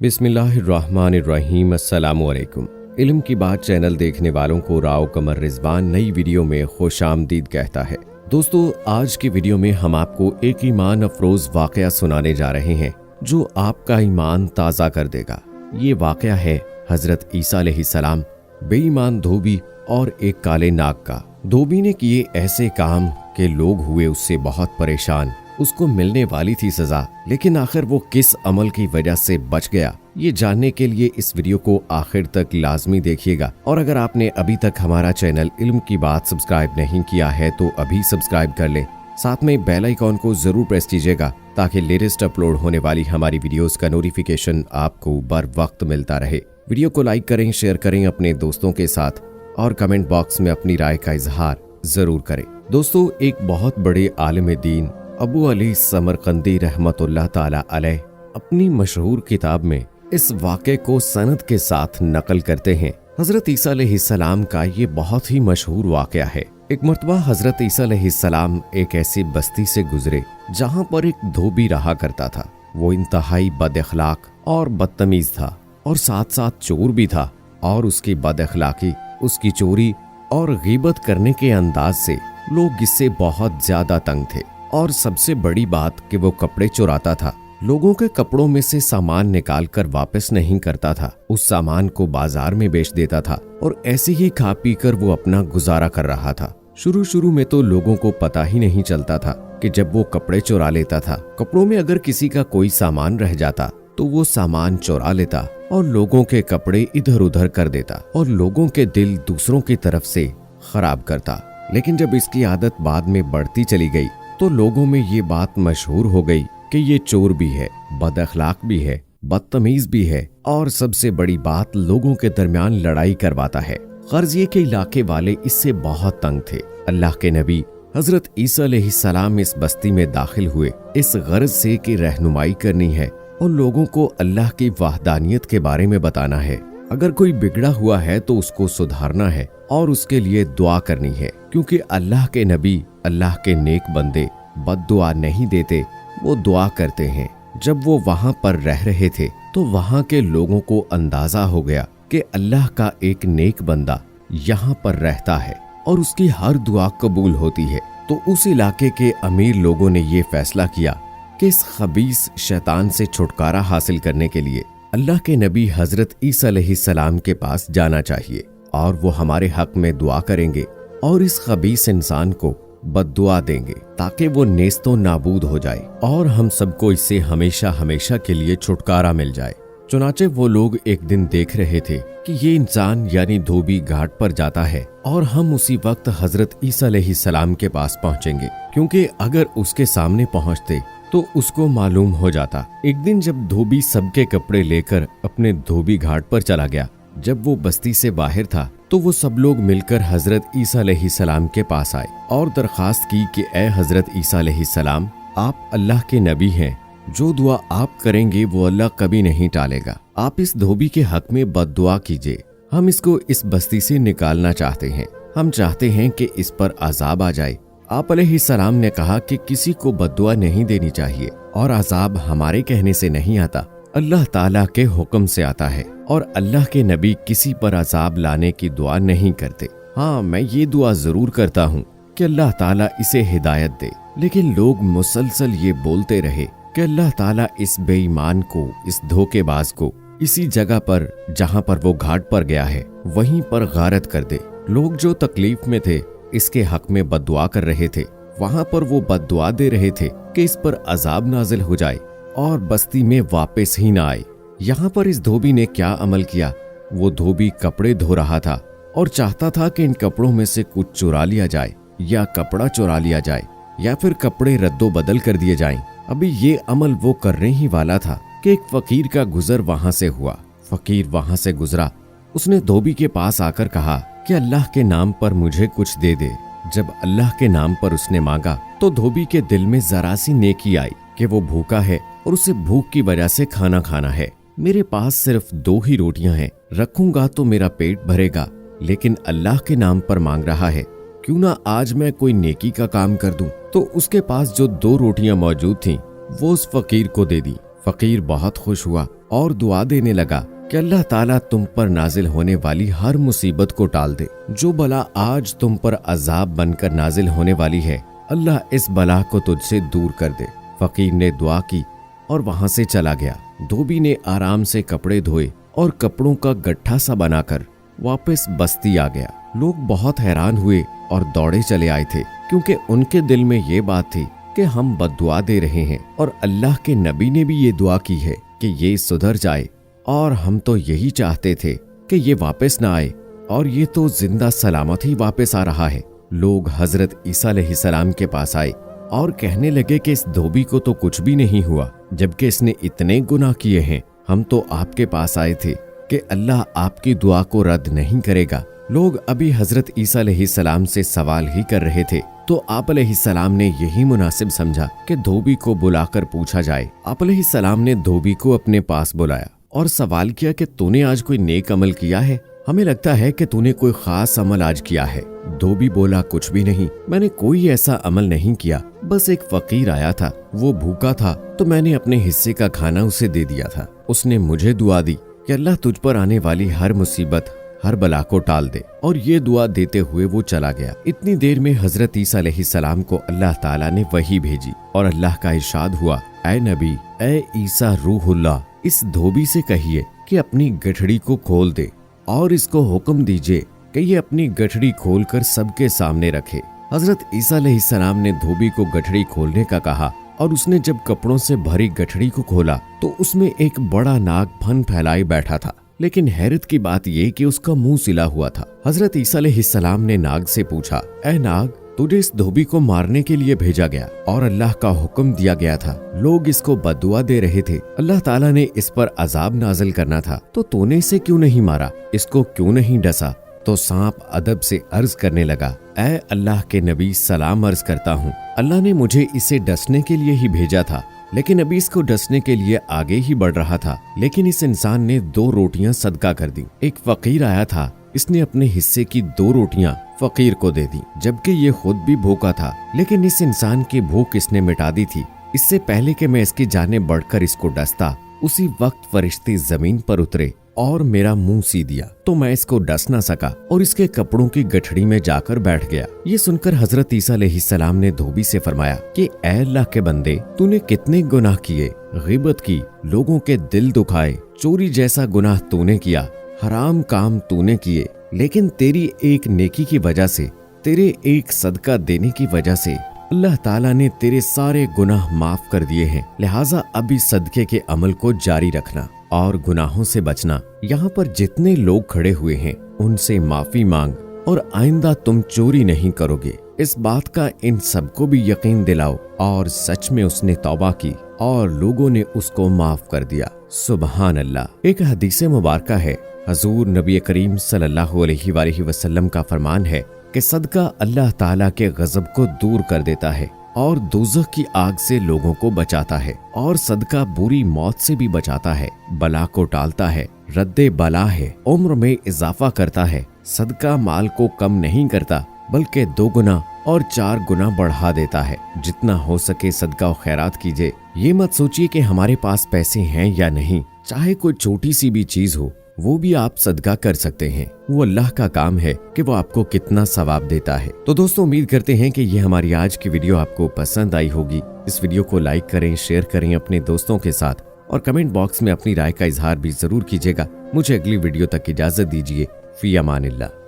बिस्मिल्लाहिर्रहमानिर्रहीम। अस्सलामुअलैकुम। इल्म की बात चैनल देखने वालों को राव कमर रिजवान नई वीडियो में खुशामदीद कहता है। दोस्तों, आज की वीडियो में हम आपको एक ईमान अफरोज वाकया सुनाने जा रहे हैं जो आपका ईमान ताज़ा कर देगा। ये वाकया है हजरत ईसा अलैहिस्सलाम, बेईमान धोबी और एक काले नाग का। धोबी ने किए ऐसे काम कि लोग हुए उससे बहुत परेशान। उसको मिलने वाली थी सजा, लेकिन आखिर वो किस अमल की वजह से बच गया, ये जानने के लिए इस वीडियो को आखिर तक लाजमी देखिएगा। और अगर आपने अभी तक हमारा चैनल इल्म की बात सब्सक्राइब नहीं किया है तो अभी सब्सक्राइब कर ले। साथ में बेल आइकॉन को जरूर प्रेस कीजिएगा ताकि लेटेस्ट अपलोड होने वाली हमारी वीडियोस का नोटिफिकेशन आपको बर वक्त मिलता रहे। वीडियो को लाइक करें, शेयर करें अपने दोस्तों के साथ और कमेंट बॉक्स में अपनी राय का इजहार जरूर करें। दोस्तों, एक बहुत बड़े आलिम दीन अबू अली समरकंदी रहमतुल्लाह ताला अलैह अपनी मशहूर किताब में इस वाक़े को सनद के साथ नकल करते हैं। हजरत ईसा अलैहिस्सलाम का ये बहुत ही मशहूर वाक़या है। एक मर्तबा हजरत ईसा अलैहिस्सलाम एक ऐसी बस्ती से गुजरे जहाँ पर एक धोबी रहा करता था। वो इंतहाई बद अखलाक और बदतमीज था और साथ साथ चोर भी था, और उसकी बद अखलाकी, उसकी चोरी और गीबत करने के अंदाज से लोग इससे बहुत ज्यादा तंग थे। और सबसे बड़ी बात कि वो कपड़े चुराता था। लोगों के कपड़ों में से सामान निकाल कर वापस नहीं करता था, उस सामान को बाजार में बेच देता था और ऐसे ही खा पी कर वो अपना गुजारा कर रहा था। शुरू में तो लोगों को पता ही नहीं चलता था कि जब वो कपड़े चुरा लेता था, कपड़ों में अगर किसी का कोई सामान रह जाता तो वो सामान चुरा लेता और लोगों के कपड़े इधर उधर कर देता और लोगों के दिल दूसरों की तरफ से खराब करता। लेकिन जब इसकी आदत बाद में बढ़ती चली गई तो लोगों में ये बात मशहूर हो गई कि ये चोर भी है, बद अखलाक भी है, बदतमीज भी है और सबसे बड़ी बात, लोगों के दरमियान लड़ाई करवाता है। गर्ज ये के इलाके वाले इससे बहुत तंग थे। अल्लाह के नबी हजरत ईसा अलैहिस्सलाम इस बस्ती में दाखिल हुए इस गर्ज से कि रहनुमाई करनी है और लोगों को अल्लाह की वहदानियत के बारे में बताना है। अगर कोई बिगड़ा हुआ है तो उसको सुधारना है और उसके लिए दुआ करनी है, क्योंकि अल्लाह के नबी, अल्लाह के नेक बंदे बद्दुआ नहीं देते, वो दुआ करते हैं। जब वो वहाँ पर रह रहे थे तो वहाँ के लोगों को अंदाजा हो गया कि अल्लाह का एक नेक बंदा यहाँ पर रहता है और उसकी हर दुआ कबूल होती है। तो उस इलाके के अमीर लोगों ने ये फैसला किया कि इस खबीस शैतान से छुटकारा हासिल करने के लिए अल्लाह के नबी हजरत ईसा अलैहिस्सलाम के पास जाना चाहिए और वो हमारे हक में दुआ करेंगे और इस खबीस इंसान को बद्दुआ देंगे ताकि वो नेस्तो नाबूद हो जाए और हम सबको इससे हमेशा हमेशा के लिए छुटकारा मिल जाए। चुनाचे वो लोग एक दिन देख रहे थे कि ये इंसान यानी धोबी घाट पर जाता है और हम उसी वक्त हजरत ईसा अलैहिस्सलाम के पास पहुंचेंगे, क्योंकि अगर उसके सामने पहुंचते तो उसको मालूम हो जाता। एक दिन जब धोबी सबके कपड़े लेकर अपने धोबी घाट पर चला गया, जब वो बस्ती से बाहर था तो वो सब लोग मिलकर हजरत ईसा अलैहिस्सलाम के पास आए और दरखास्त की कि ए हजरत ईसा अलैहिस्सलाम, आप अल्लाह के नबी हैं, जो दुआ आप करेंगे वो अल्लाह कभी नहीं टालेगा। आप इस धोबी के हक में बद्दुआ कीजिए। हम इसको इस बस्ती से निकालना चाहते हैं। हम चाहते हैं कि इस पर अजाब आ जाए। आप अलैहिस्सलाम ने कहा कि किसी को बद्दुआ नहीं देनी चाहिए और अजाब हमारे कहने से नहीं आता, अल्लाह ताला के हुक्म से आता है और अल्लाह के नबी किसी पर अजाब लाने की दुआ नहीं करते। हाँ, मैं ये दुआ जरूर करता हूँ कि अल्लाह ताला इसे हिदायत दे। लेकिन लोग मुसलसल ये बोलते रहे कि अल्लाह ताला इस बेईमान को, इस धोखेबाज को इसी जगह पर जहाँ पर वो घाट पर गया है वहीं पर गारत कर दे। लोग जो तकलीफ में थे इसके हक में बद्दुआ कर रहे थे, वहाँ पर वो बद्दुआ दे रहे थे कि इस पर अजाब नाजिल हो जाए और बस्ती में वापस ही ना आए। यहाँ पर इस धोबी ने क्या अमल किया, वो धोबी कपड़े धो रहा था और चाहता था कि इन कपड़ों में से कुछ चुरा लिया जाए या कपड़ा चुरा लिया जाए या फिर कपड़े रद्दो बदल कर दिए जाएं। अभी ये अमल वो करने ही वाला था कि एक फकीर का गुजर वहां से हुआ। फकीर वहां से गुजरा, उसने धोबी के पास आकर कहा कि अल्लाह के नाम पर मुझे कुछ दे दे। जब अल्लाह के नाम पर उसने मांगा तो धोबी के दिल में जरा सी नेकी आई कि वो भूखा है और उसे भूख की वजह से खाना खाना है। मेरे पास सिर्फ 2 ही रोटियां हैं, रखूंगा तो मेरा पेट भरेगा, लेकिन अल्लाह के नाम पर मांग रहा है, क्यों ना आज मैं कोई नेकी का काम कर दूं। तो उसके पास जो 2 रोटियां मौजूद थीं वो उस फकीर को दे दी। फकीर बहुत खुश हुआ और दुआ देने लगा कि अल्लाह ताला तुम पर नाजिल होने वाली हर मुसीबत को टाल दे। जो बला आज तुम पर अजाब बनकर नाजिल होने वाली है, अल्लाह इस बला को तुझसे दूर कर दे। फकीर ने दुआ की और वहां से चला गया। धोबी ने आराम से कपड़े धोए और कपड़ों का गट्ठा सा बनाकर वापस बस्ती आ गया। लोग बहुत हैरान हुए और दौड़े चले आए थे, क्योंकि उनके दिल में ये बात थी कि हम बद्दुआ दे रहे हैं और अल्लाह के नबी ने भी ये दुआ की है कि ये सुधर जाए, और हम तो यही चाहते थे कि ये वापस ना आए, और ये तो जिंदा सलामत ही वापस आ रहा है। लोग हजरत ईसा अलैहिस्सलाम के पास आए और कहने लगे कि इस धोबी को तो कुछ भी नहीं हुआ, जबकि इसने इतने गुनाह किए हैं। हम तो आपके पास आए थे कि अल्लाह आपकी दुआ को रद्द नहीं करेगा। लोग अभी हजरत ईसा अलैहिस्सलाम से सवाल ही कर रहे थे, तो आप अलैहिस्सलाम ने यही मुनासिब समझा कि धोबी को बुलाकर पूछा जाए। आप अलैहिस्सलाम ने धोबी को अपने पास बुलाया और सवाल किया कि तूने आज कोई नेक अमल किया है? हमें लगता है कि तूने कोई खास अमल आज किया है। धोबी बोला, कुछ भी नहीं, मैंने कोई ऐसा अमल नहीं किया। बस एक फकीर आया था, वो भूखा था तो मैंने अपने हिस्से का खाना उसे दे दिया था। उसने मुझे दुआ दी कि अल्लाह तुझ पर आने वाली हर मुसीबत, हर बला को टाल दे, और ये दुआ देते हुए वो चला गया। इतनी देर में हजरत ईसा अलैहिस्सलाम को अल्लाह ताला ने वही भेजी और अल्लाह का इरशाद हुआ, ऐ नबी, ऐ ईसा रूहुल्लाह, इस धोबी से कहिए कि अपनी गठड़ी को खोल दे और इसको हुक्म दीजिए कि ये अपनी गठड़ी खोलकर सबके सामने रखे। हजरत ईसा अलैहिस्सलाम ने धोबी को गठड़ी खोलने का कहा, और उसने जब कपड़ों से भरी गठड़ी को खोला तो उसमें एक बड़ा नाग फन फैलाए बैठा था। लेकिन हैरत की बात यह कि उसका मुंह सिला हुआ था। हजरत ईसा अलैहिस्सलाम ने नाग से पूछा, ऐ नाग, तुझे इस धोबी को मारने के लिए भेजा गया और अल्लाह का हुक्म दिया गया था। लोग इसको बद्दुआ दे रहे थे, अल्लाह ताला ने इस पर अजाब नाजिल करना था, तो तूने इसे क्यों नहीं मारा, इसको क्यों नहीं डसा? तो सांप अदब से अर्ज करने लगा, ऐ अल्लाह के नबी, सलाम अर्ज करता हूँ। अल्लाह ने मुझे इसे डसने के लिए ही भेजा था, लेकिन अभी इसको डसने के लिए आगे ही बढ़ रहा था। लेकिन इस इंसान ने 2 रोटियां सदका कर दी। एक फकीर आया था, इसने अपने हिस्से की 2 रोटियां फकीर को दे दी, जबकि ये खुद भी भूखा था। लेकिन इस इंसान की भूख इसने मिटा दी थी। इससे पहले कि मैं इसकी जाने बढ़कर इसको डसता, उसी वक्त फरिश्ते जमीन पर उतरे और मेरा मुंह सी दिया, तो मैं इसको डस ना सका और इसके कपड़ों की गठड़ी में जाकर बैठ गया। ये सुनकर हजरत ईसा अलैहिस्सलाम ने धोबी से फरमाया कि ऐ अल्लाह के बंदे, तूने कितने गुनाह किए, गिबत की, लोगों के दिल दुखाए, चोरी जैसा गुनाह तूने किया, हराम काम तूने किए, लेकिन तेरी एक नेकी की वजह से, तेरे एक सदका देने की वजह से अल्लाह ताला ने तेरे सारे गुनाह माफ कर दिए हैं। लिहाजा अभी सदके के अमल को जारी रखना और गुनाहों से बचना। यहाँ पर जितने लोग खड़े हुए हैं उनसे माफी मांग और आइंदा तुम चोरी नहीं करोगे, इस बात का इन सबको भी यकीन दिलाओ। और सच में उसने तौबा की और लोगों ने उसको माफ कर दिया। सुबहान अल्लाह। एक हदीस मुबारक है, हजूर नबी करीम सल्लल्लाहु अलैहि वसल्लम का फरमान है कि सदका अल्लाह ताला के गजब को दूर कर देता है और दोज़ख की आग से लोगों को बचाता है, और सदका बुरी मौत से भी बचाता है, बला को टालता है, रद्दे बला है, उम्र में इजाफा करता है। सदका माल को कम नहीं करता बल्कि 2 गुना और 4 गुना बढ़ा देता है। जितना हो सके सदका और खैरात कीजिए। ये मत सोचिए कि हमारे पास पैसे हैं या नहीं, चाहे कोई छोटी सी भी चीज हो वो भी आप सदका कर सकते हैं। वो अल्लाह का काम है कि वो आपको कितना सवाब देता है। तो दोस्तों, उम्मीद करते हैं कि ये हमारी आज की वीडियो आपको पसंद आई होगी। इस वीडियो को लाइक करें, शेयर करें अपने दोस्तों के साथ, और कमेंट बॉक्स में अपनी राय का इजहार भी जरूर कीजिएगा। मुझे अगली वीडियो तक इजाजत दीजिए। फी अमानिल्लाह।